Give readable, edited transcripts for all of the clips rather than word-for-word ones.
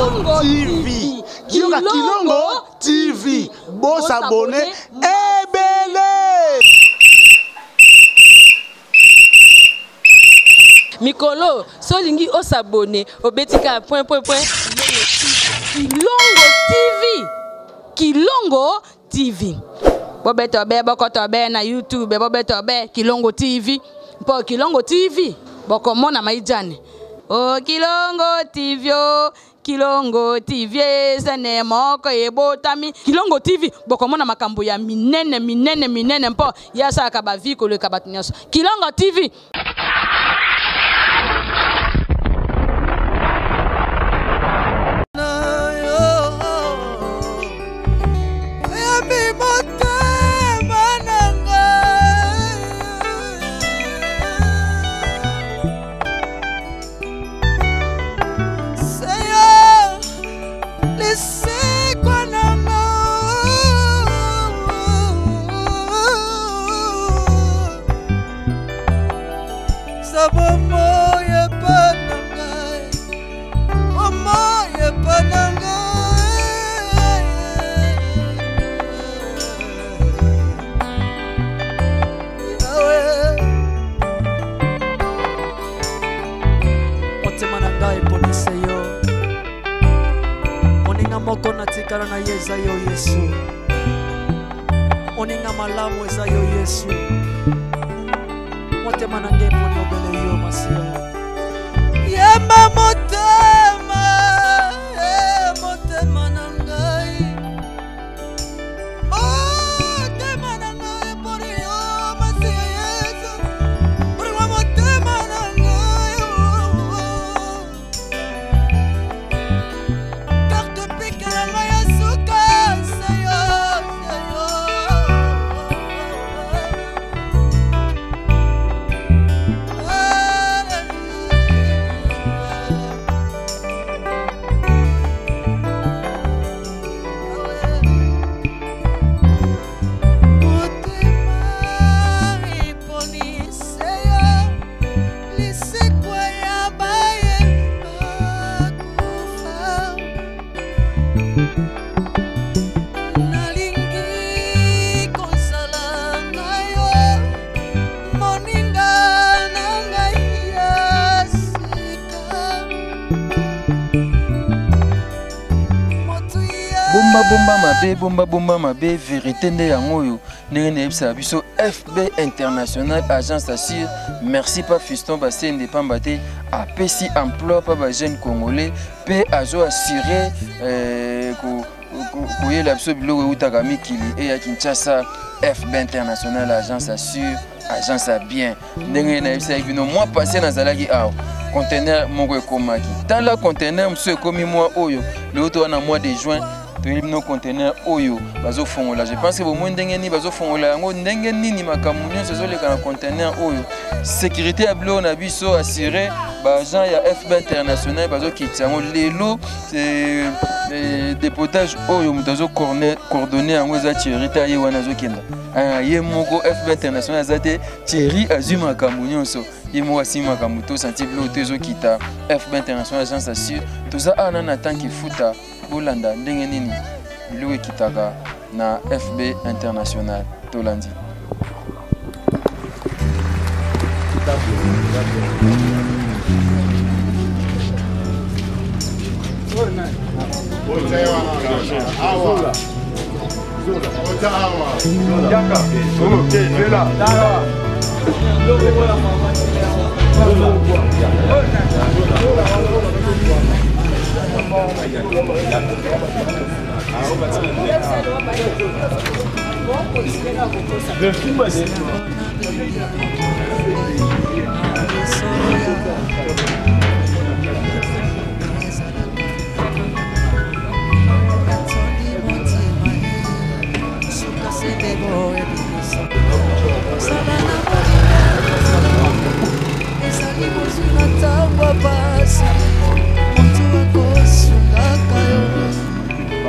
Kilongo TV. Kilongo TV. Bon s'abonner. Ebele. Mikolo, solingi o s'abonner. Obetika point. Kilongo TV. Kilongo TV. Bobetobe, bokotobe na YouTube, bobetobe Kilongo TV. Po Kilongo TV. Bokomona maijane. Oh Kilongo TV, oh Kilongo TV, sene moko ebotami. Kilongo TV, bokomona makambo ya minene mpo yasa akabaviko le kabatunyaso. Kilongo TV. Moko na tikala na yeza yo Yesu. Oninga malamu eza yo Yesu. Motema na ngepo ni obele yo masia. Yemba motema, motema na ngai. Motema na ngai pori yo masia Yesu. Pori wa motema na ngai. Bomba mabe vérité nde yangoyo ndenge ebisa biso FB International Agence Assure. Merci pas Fiston Basende Pambate a pesi emploi pa ba jeune congolais pe azo assurer ko yela biso biloko utaka mikili e ya Kinshasa. FB International Agence Assure, agence à bien ndenge na ebisa bino mois passé nazalaki awa conteneur moko ekomaki tala conteneur monsieur ekomi mois oyo le to na mois de juin. Nos conteneurs oyo bazo fongola. Je pense que au moins ndenge ni bazo fongola yango ndenge nini makambo nyonso ezoleka na conteneur oyo sécurité ya bilo na biso assuré ba agent ya FB International bazo kitango lelo c'est dépotage oyo mutazo coordonner yango za Thierry taye wana zo kenda ye moko FB International azate Thierry azuma makambo nyonso ye mo asima makambo to senti bilo tezo kita FB International Agence Assure toza ana na tanki futa bolanda ndenge nini biloko kitaka na FB International tolandi.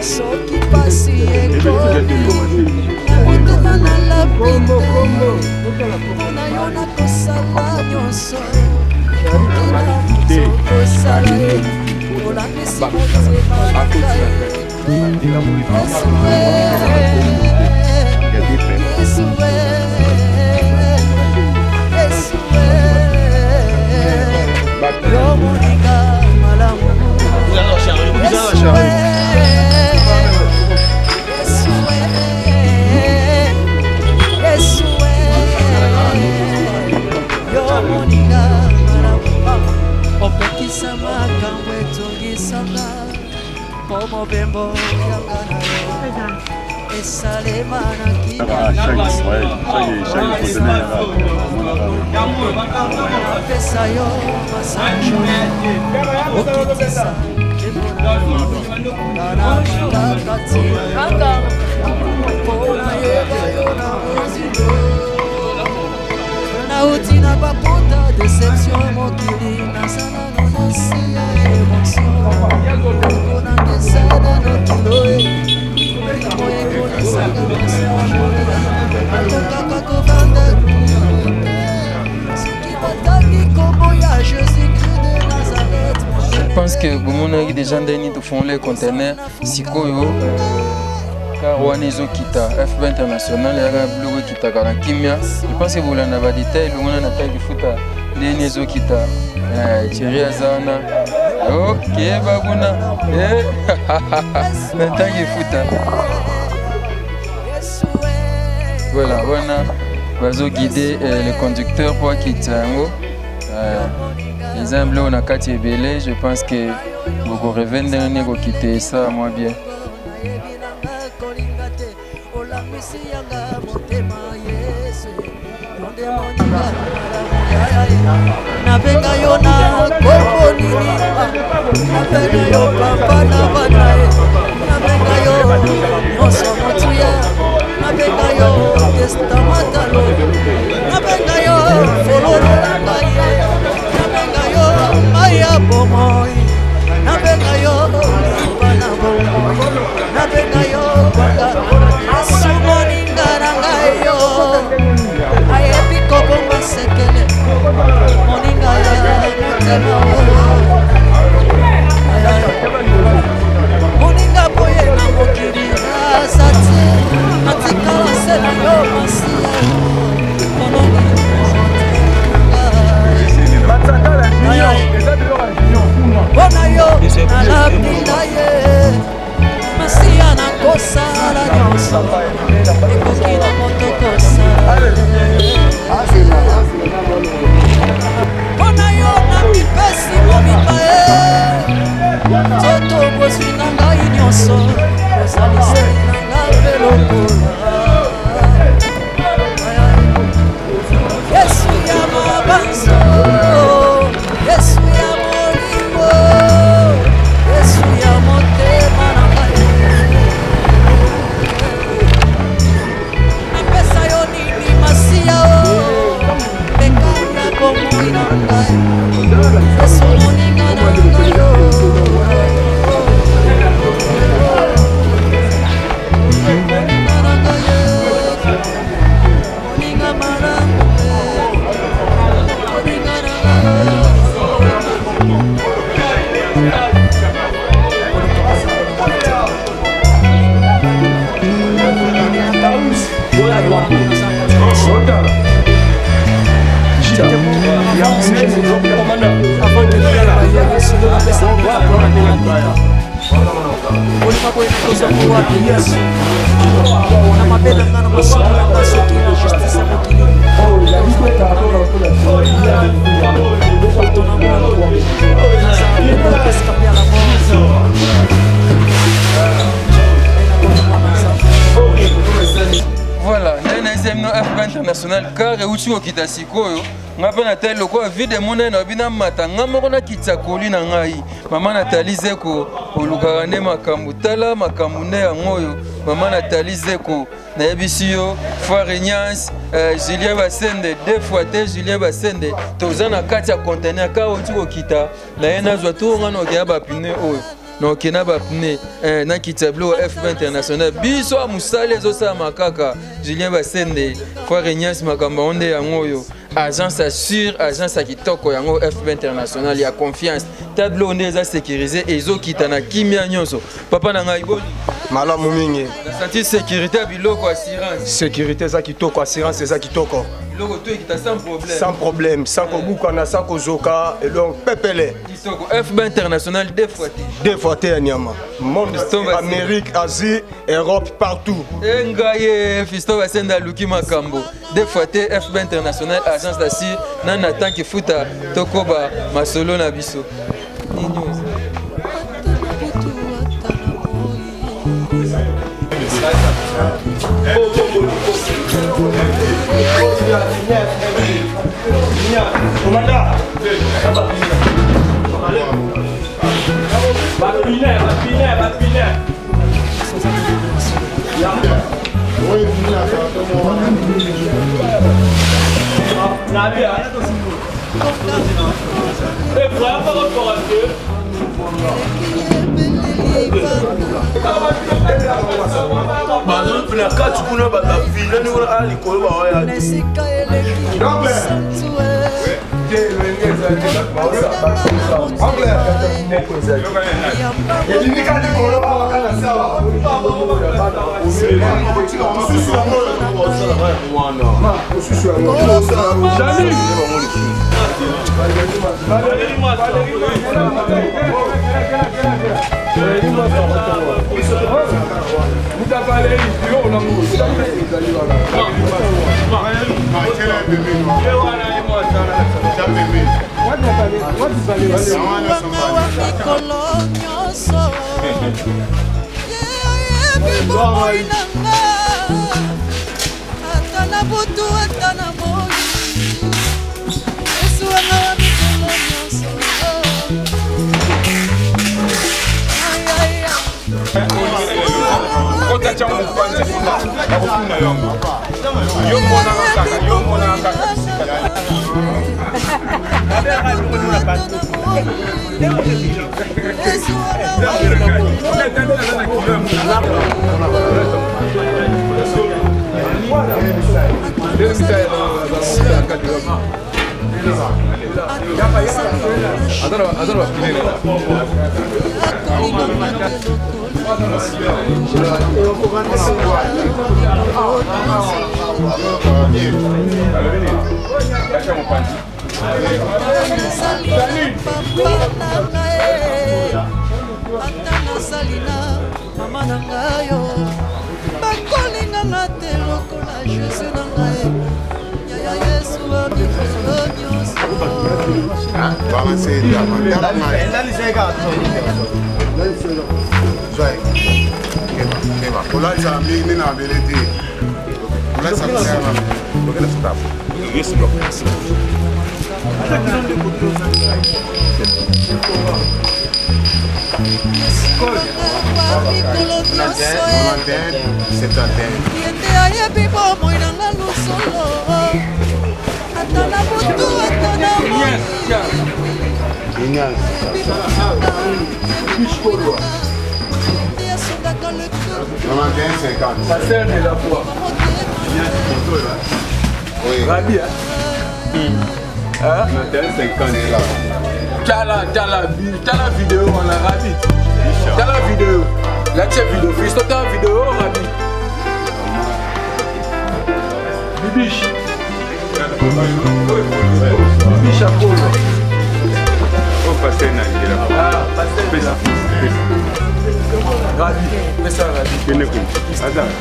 Soki pasi ekomi motema na lapinde na yo nakosala nyonso sokosala Je pense que beaucoup de gens qui font les conteneurs, sikoyo, car on est kita FB international, il y a bleu kita car kimia. Je pense que vous l'en avez détaillé, on a taille de foot, les nezo kita, Thierry Azana. Ok, baguna, maintenant il foot. Voilà, on va guider le conducteur pour quitter. Les emblems on a quatre belé, je pense que vous revenez pour quitter ça moi bien. Voilà, FB international car euti okita sikoyo ngapa na tel loko vide mona na bina mata ngamoko na kitsa koli na ngai mama Nathalie Zeko olukaka ne makambu tala makambu ne ya ngoyo mama Nathalie Zeko na yebisiyo Foire Nyans Julien Basende deux fois te Julien Basende tozana kati ya conteneur ka oti okita na yena zwa to ngana okya ba pine oyo no kena ba pne na kitablo FB international biso amusale zo sa makaka Julien Basende Foire Nyans makamba onde ya ngoyo agence assure agence à kitoko yango FB International ya confiance tableau on est sécurisé et zo kitana kimia nyonso papa na ngai boni malamu mingi la santé sécurité biloko assurance sécurité za kitoko assurance za kitoko biloko to ekita sans problème sans kobukana sans kozoka et donc pepele kitoko FB International deux fois nyama monde Amérique Asie Europe partout engaye fisto basenda luki makambo deux fois FB International agence d'assure nana tant que futa tokoba masolo na biso T'as la vidéo, on a rapide. T'as la vidéo. La vidéo, fils, t'as la vidéo, rapide. Bibiche. Bibiche à Paul. Oh, passer là. Ah, passer là. Rapide. Mets ça rapide. Attends.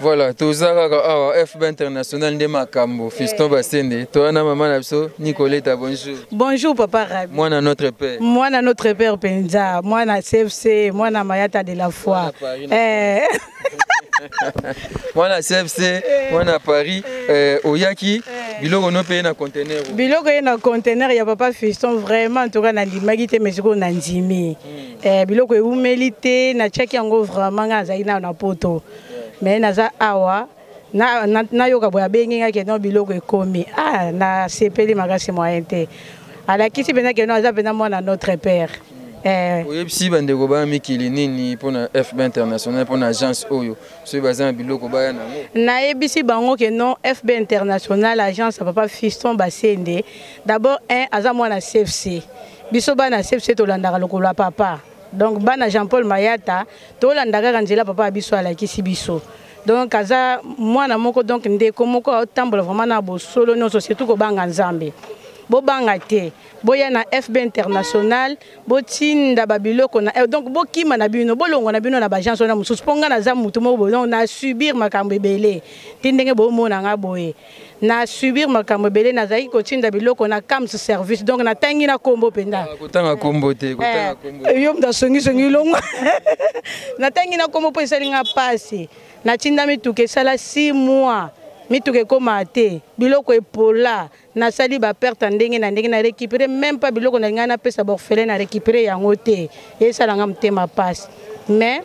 Voilà, tozaka awa FB International de Makambo, Fiston Basende, toi na maman Napso, Nicoletta, bonjour. Bonjour papa Rabi. Moi na notre père. Moi na notre père Penza, moi na CFC, moi na Mayata de la foi. Moi na CFC, moi na Paris, Oyaki, biloko no paye na conteneur. Biloko na conteneur ya papa Fiston vraiment en tout cas na limagite mais siko na ndimi. Biloko eumeli te na chaki yango vraiment ngazali na poto. Mais naza awa na yoka boya benginga ke no biloko ekomi na sepeli makasi moyen te alakisi pena ke no aza pena mwana notre père. oyebisi bandeko baya mikili nini mpona FB International mpona agence oyo soki baza na biloko baya nango? Nayebisi bango ke non FB International agence ya papa Fiston Basende d'abord aza mwana CFC biso bana CFC tolandaka lokolo ya papa donc bana Jean-Paul Mayata tolandaka kanzela papa biso alakisi biso donc aza mwana moko donc ndeko moko otambola vraiment na bosolo nyonso surtout kobanga nzambe bobanga te boya na FB International botinda babiloko na donc bokima na bino bolongo na bino na bagence na mususu ponga na za mutu mo bon na subir makambo ebele tindenge bomona nga boye na subir makambo ebele na zaki kotinda biloko na CAMS service donc na tangi na kombo penda kotanga kombo te kotanga kombo yo mda songi longo na tangi na kombo po esalinga pasi na tinda mituke sala 6 mois mituke koma te biloko epola na sali ba perte ndenge na récupérer même pas biloko na ngana pesa ba orphelin na récupérer yango te esala nga mtema passe mais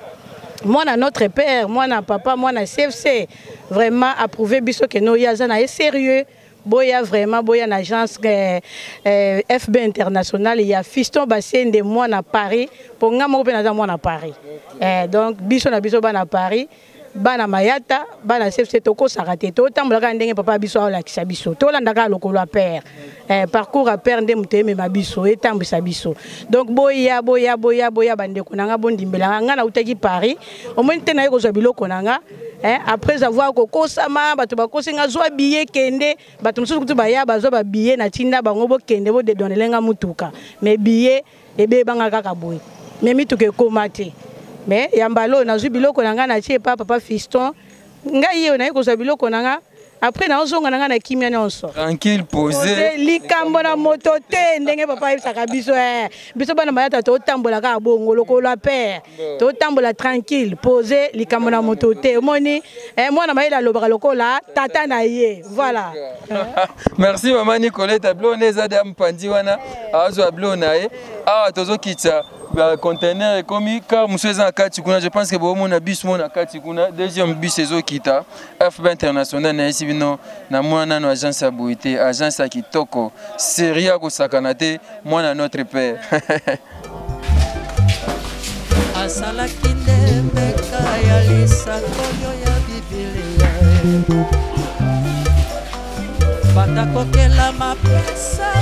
moi na notre père moi na papa moi na CFC vraiment approuvé biso que no yaza na sérieux boya vraiment boya na agence FB International il y a Fiston Basende moi na Paris pour nga mo pe na moi na Paris donc biso na biso ba na Paris bana mayata bana CFC toko sarate to tambolaka ndenge papa biso alakisa biso to landaka lokolo a père parcours à père ndem teme mabiso etambisa biso donc boya bandeko nanga bondimbela nga na utaki Paris au moins tena yeko zo biloko nanga après avoir kokosama bato bakosinga zo billet kende bato mususu kutu baya bazo ba billet na tinda bango bo kende bo de donelenga mutuka mais billet ebe banga kaka boy mais mituke komate mais yambalo na zu biloko nanga na tie papa Fiston ngai yo na yeko biloko nanga après na ozonga nanga na kimia nyonso tranquille poser likambo na moto te ndenge papa yebisaka biso biso bana mayata to tambola ka bongo lokolo a père to tambola tranquille poser likambo na moto te omoni mwana mayela lobaka lokola tata na ye voilà. Merci maman Nicolette Blonde za mpandi wana azo blona awa tozo kitsa conteneur comme car monsieur za kati kuna je pense que bo mona bus mona kati kuna deuxième bus ezo kita FB International na ici bino na mwana no agence ya boité agence ya kitoko seria ko sakanate mwana notre père asala kinde meka ya lisakoyo ya Biblia banda kokela mapesa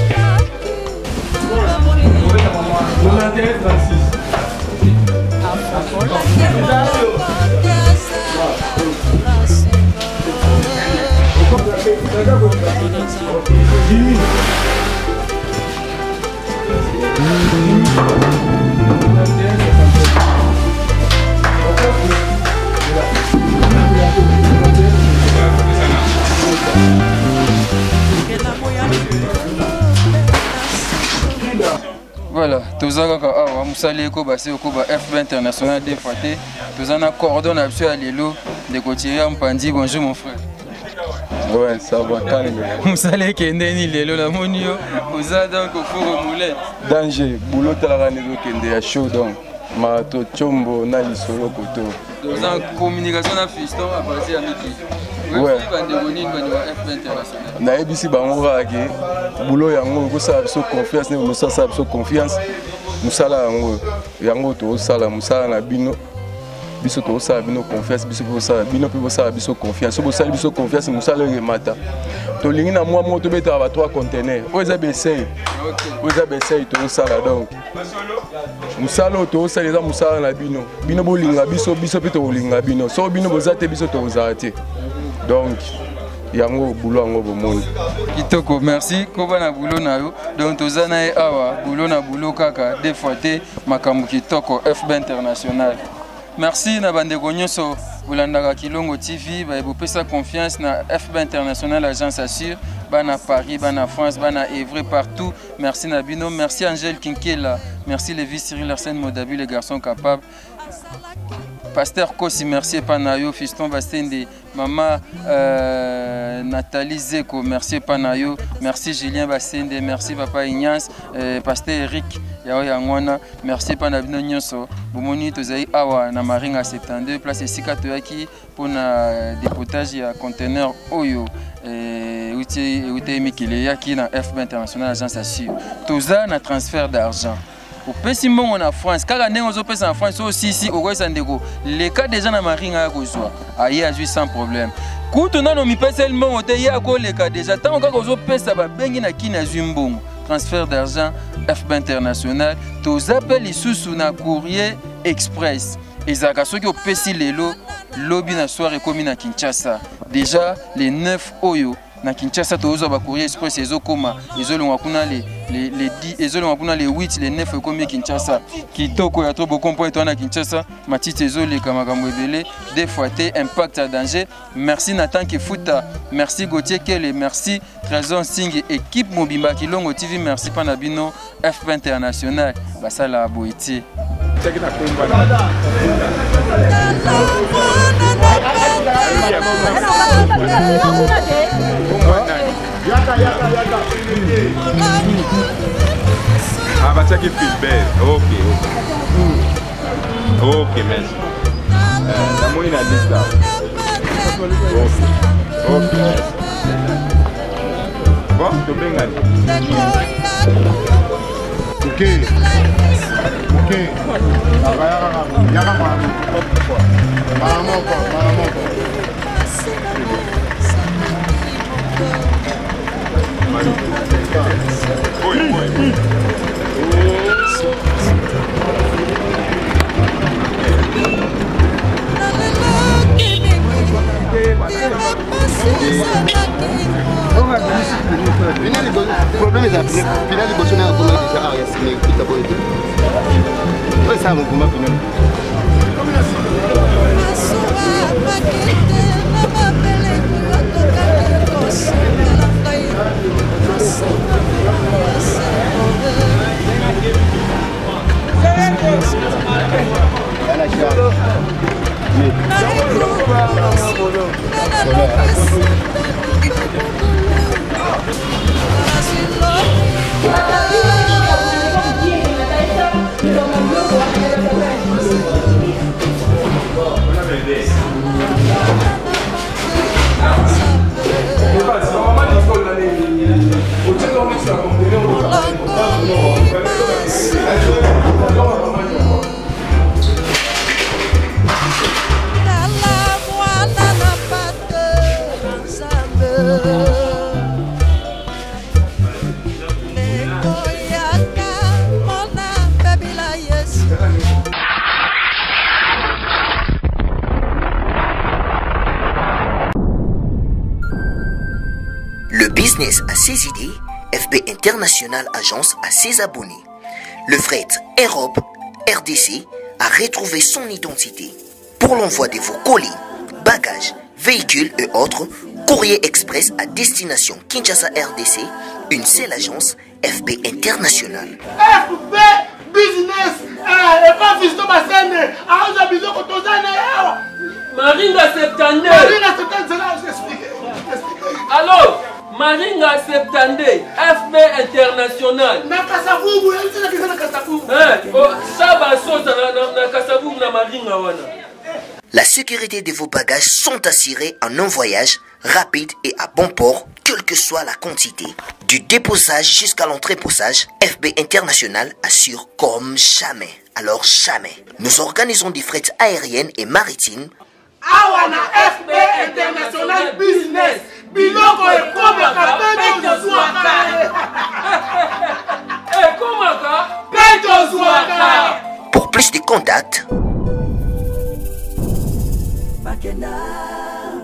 Voilà, tous les gens musali ko basi ko ba FB International des fois tous en cordon absolu lelo de côté mpandi. Bonjour mon frère. Ouais, ça va calme. Musali kende ni lelo la monio oza donc au four moulette. Danger, boulot la ne kende ya show donc. Mato chombo na lisolo koto. Tous en communication na Fiston à partir de midi. Ouais. Na ebisi bango raki boulot yango ko sa biso confiance ne musa sa biso confiance musala yango to sala musala na bino biso to sala bino confiance biso ko sala bino pe sala biso confiance so sala biso confiance musala le mata to lingi na moi moto beta ba 3 conteneurs oza besei to sala donc musala to sala za musala na bino bolinga biso pe to linga bino so bino bozate biso to ozate donc yango boulot yango bomoni kitoko merci koba na boulot na yo donc tozana awa boulot na boulot kaka des fois te makambo kitoko FB International. Merci na bandeko nyonso bolandaka Kilongo TV ba bopesa confiance na FB International agence assure bana Paris bana France bana Évry partout. Merci na bino, merci Angèle Kinkela, merci Lévi Cyril Arsène Modabi les garçons capables. Pasteur Kossi, merci Panayo, Fiston Basende, Maman Nathalie Zeko, merci Panayo, merci Julien Basende, merci Papa Ignace, Pasteur Eric, ya yangwana merci pa na bino nyonso bomoni tozai awa na Maringa 72 place esika toyaki pona dépotage ya conteneur oyo uti mikile yaki na FB International Agence Assure toza na transfert d'argent opesi mbongo na France kaka ndenge ozopesa na France aussi okoyesa ndeko le cas déjà na Maringa ya kozwa aye azwi sans problème kutu nano mipesa mbongo te ye akoleka déjà tant kaka ozopesa babengi na kini azwi mbongo transfert d'argent FB International tozape lisusu na courrier express ezalaka soki opesi lelo lobi na soir ekomi na Kinshasa déjà les 9 oyo na Kinshasa tozo ba courrier express ezokoma ezolongwa kuna les 10 ezolongwa kuna les 8 les 9 ekomi Kinshasa kitoko ya to bokompo eto na Kinshasa matiti ezoleka makambo ebele des fois te impact à danger merci Nathan Kifuta merci Gauthier Kele merci Trésor Singh équipe Mobimba Kilongo TV merci Panabino FB International basala boiti Ah, bah, ça qui fait belle. Ok. Ok, merci. La moyenne a dit ça. Ok, merci. Bon, tu peux gagner. Ok. Problème est appelé. Final de Bolsonaro a déjà arrêté. Tout d'abord, oui, ça mon combat final. Le business a ses idées, FB International Agence a ses abonnés. Le fret Europe, RDC, a retrouvé son identité. Pour l'envoi de vos colis, bagages, véhicules et autres, courrier express à destination Kinshasa RDC, une seule agence, FB International. FB Business, et pas Fisto Bassene, Aouza Bizoko Tozane, Maringa 72. Maringa 72, c'est là, j'explique. Alors, Maringa 72, FB International. Na Kasavubu, elle dit que na Kasavubu. Ça va sauter na Kasavubu na Maringa wana. La sécurité de vos bagages sont assurées en un voyage rapide et à bon port, quelle que soit la quantité. Du déposage jusqu'à l'entreposage, FB International assure comme jamais. Alors jamais. Nous organisons des frettes aériennes et maritimes. Awana FB International Business. Biloko et Komaka, Peto Zouaka. Pour plus de contacts,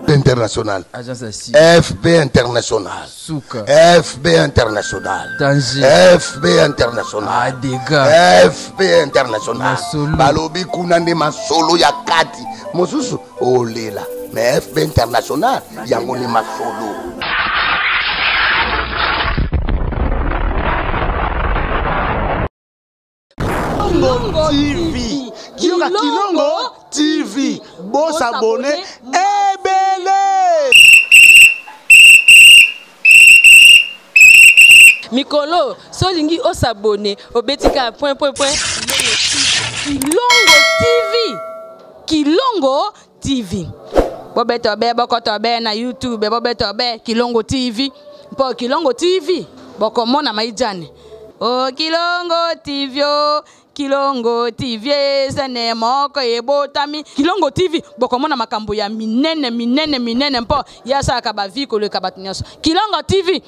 International. FB International. Souka. FB International. Danger. FB International. Dégâts. FB International. Masolo. Balobi kunande masolo ya kati. Mosusu olela. Mais FB International yango ni masolo. Kilongo TV. Kilongo TV. Bon s'abonner. Ebele. mikolo solingi osabone obetika point Kilongo TV. Kilongo TV. Bobeto be bokoto be na YouTube bobeto be Kilongo TV. Po Kilongo TV bokomona maijane. Oh Kilongo TV oh. Kilongo TV sene moko ebotami Kilongo TV bokomona makambo ya minene mpo yasa ka baviko le kabatunyaso Kilongo TV.